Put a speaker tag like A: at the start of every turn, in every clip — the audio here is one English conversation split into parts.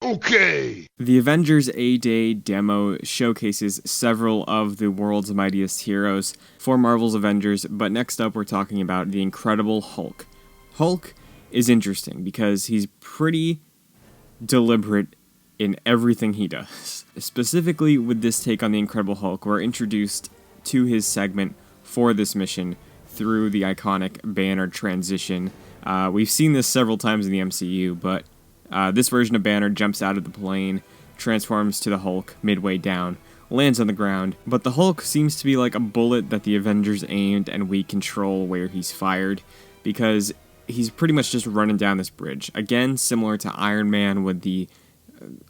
A: Okay!
B: The Avengers A-Day demo showcases several of the world's mightiest heroes for Marvel's Avengers, but next up we're talking about the Incredible Hulk. Hulk is interesting because he's pretty deliberate in everything he does. Specifically with this take on the Incredible Hulk, we're introduced to his segment for this mission through the iconic Banner transition. We've seen this several times in the MCU, but this version of Banner jumps out of the plane, transforms to the Hulk midway down, lands on the ground, but the Hulk seems to be like a bullet that the Avengers aimed and we control where he's fired, because he's pretty much just running down this bridge. Again, similar to Iron Man with the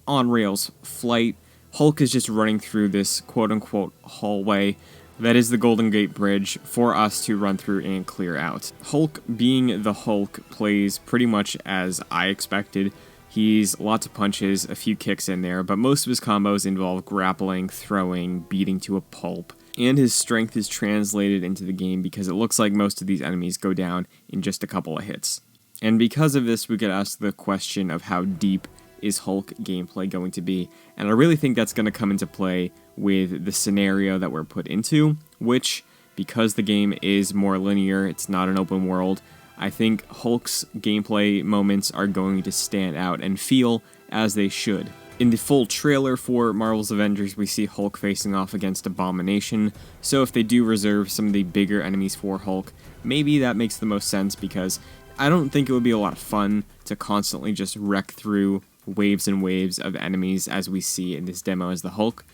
B: on-rails flight, Hulk is just running through this quote-unquote hallway that is the Golden Gate Bridge for us to run through and clear out. Hulk, being the Hulk, plays pretty much as I expected. He's lots of punches, a few kicks in there, but most of his combos involve grappling, throwing, beating to a pulp. And his strength is translated into the game because it looks like most of these enemies go down in just a couple of hits. And because of this, we could ask the question of how deep is Hulk gameplay going to be? And I really think that's going to come into play with the scenario that we're put into, which, because the game is more linear, it's not an open world, I think Hulk's gameplay moments are going to stand out and feel as they should. In the full trailer for Marvel's Avengers, we see Hulk facing off against Abomination, so if they do reserve some of the bigger enemies for Hulk, maybe that makes the most sense, because I don't think it would be a lot of fun to constantly just wreck through waves and waves of enemies as we see in this demo as the Hulk.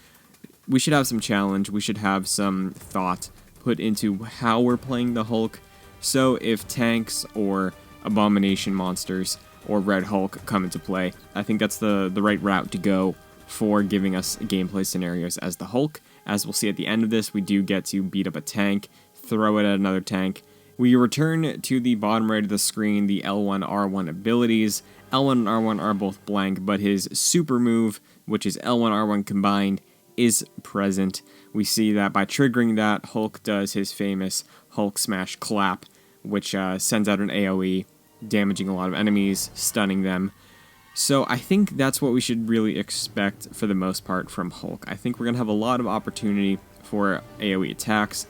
B: We should have some challenge, we should have some thought put into how we're playing the Hulk, so if tanks or Abomination monsters or Red Hulk come into play, I think that's the right route to go for giving us gameplay scenarios as the Hulk. As we'll see at the end of this, we do get to beat up a tank, throw it at another tank. We return to the bottom right of the screen, the L1, R1 abilities. L1 and R1 are both blank, but his super move, which is L1, R1 combined, is present. We see that by triggering that, Hulk does his famous Hulk Smash Clap, which sends out an AoE, damaging a lot of enemies, stunning them. So I think that's what we should really expect for the most part from Hulk. I think we're going to have a lot of opportunity for AoE attacks.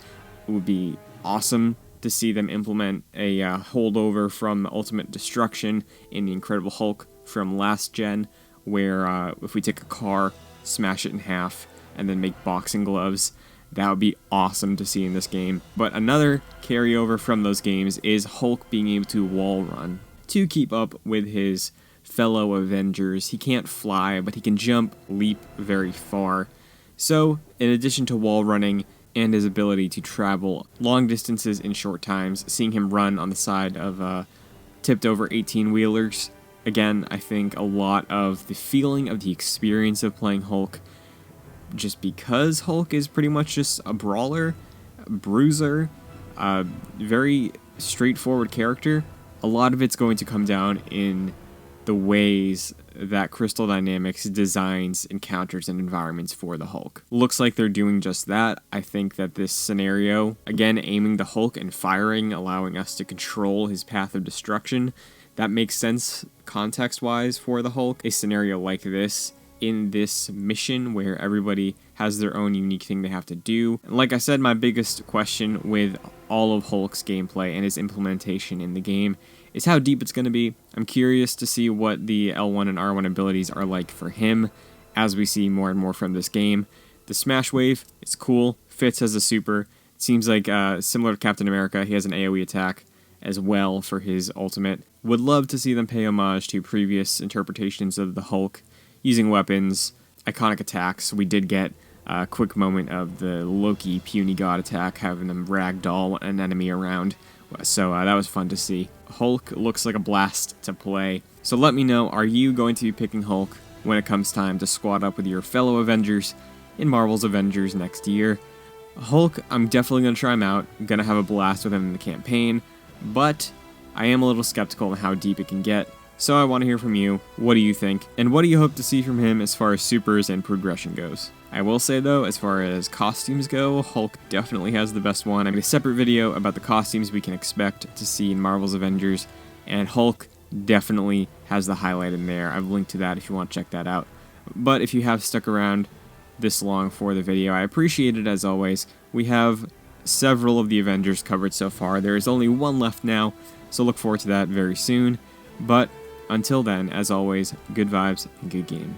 B: It would be awesome to see them implement a holdover from Ultimate Destruction in the Incredible Hulk from last gen, where if we take a car, smash it in half, and then make boxing gloves, that would be awesome to see in this game. But another carryover from those games is Hulk being able to wall run to keep up with his fellow Avengers. He can't fly, but he can jump, leap very far. So, in addition to wall running and his ability to travel long distances in short times, seeing him run on the side of tipped over 18-wheelers, again, I think a lot of the feeling of the experience of playing Hulk, just because Hulk is pretty much just a brawler, a bruiser, a very straightforward character, a lot of it's going to come down in the ways that Crystal Dynamics designs encounters and environments for the Hulk. Looks like they're doing just that. I think that this scenario, again aiming the Hulk and firing, allowing us to control his path of destruction, that makes sense context-wise for the Hulk. A scenario like this, in this mission where everybody has their own unique thing they have to do. And like I said, my biggest question with all of Hulk's gameplay and his implementation in the game is how deep it's going to be. I'm curious to see what the L1 and R1 abilities are like for him as we see more and more from this game. The Smash Wave is cool, fits as a super. It seems like similar to Captain America, he has an AoE attack as well for his ultimate. Would love to see them pay homage to previous interpretations of the Hulk, using weapons, iconic attacks. We did get a quick moment of the Loki puny god attack, having them ragdoll an enemy around. So that was fun to see. Hulk looks like a blast to play. So let me know, are you going to be picking Hulk when it comes time to squad up with your fellow Avengers in Marvel's Avengers next year? Hulk, I'm definitely going to try him out. I'm going to have a blast with him in the campaign, but I am a little skeptical on how deep it can get. So I want to hear from you. What do you think? And what do you hope to see from him as far as supers and progression goes? I will say though, as far as costumes go, Hulk definitely has the best one. I made a separate video about the costumes we can expect to see in Marvel's Avengers, and Hulk definitely has the highlight in there. I've linked to that if you want to check that out. But if you have stuck around this long for the video, I appreciate it as always. We have several of the Avengers covered so far. There is only one left now, so look forward to that very soon. But until then, as always, good vibes and good game.